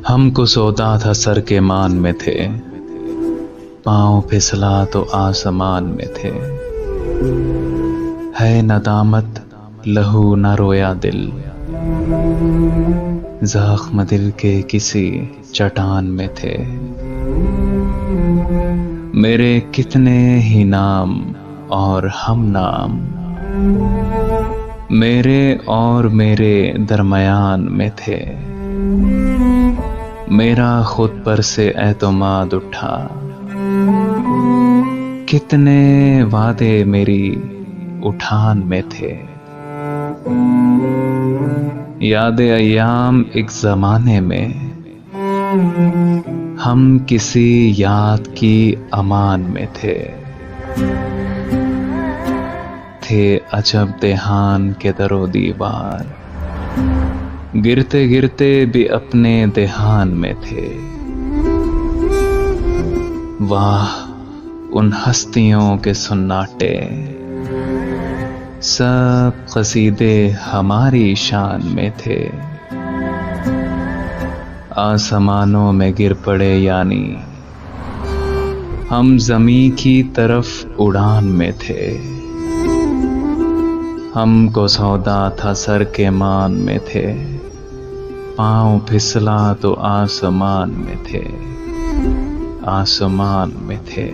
हमको सौदा था सर के मान में थे, पाँव फिसला तो आसमान में थे। है नदामत लहू न रोया दिल, जख्म दिल के किसी चट्टान में थे। मेरे कितने ही नाम और हम नाम, मेरे और मेरे दरमियान में थे। मेरा खुद पर से एतमाद उठा, कितने वादे मेरी उठान में थे। यादें अय्याम एक जमाने में, हम किसी याद की अमान में थे। अजब देहान के दरो दीवार, गिरते गिरते भी अपने देहान में थे। वाह उन हस्तियों के सुन्नाटे, सब कसीदे हमारी शान में थे। आसमानों में गिर पड़े यानी, हम ज़मीं की तरफ उड़ान में थे। हमको सौदा था सर के मान में थे, पाँव फिसला तो आसमान में थे, आसमान में थे।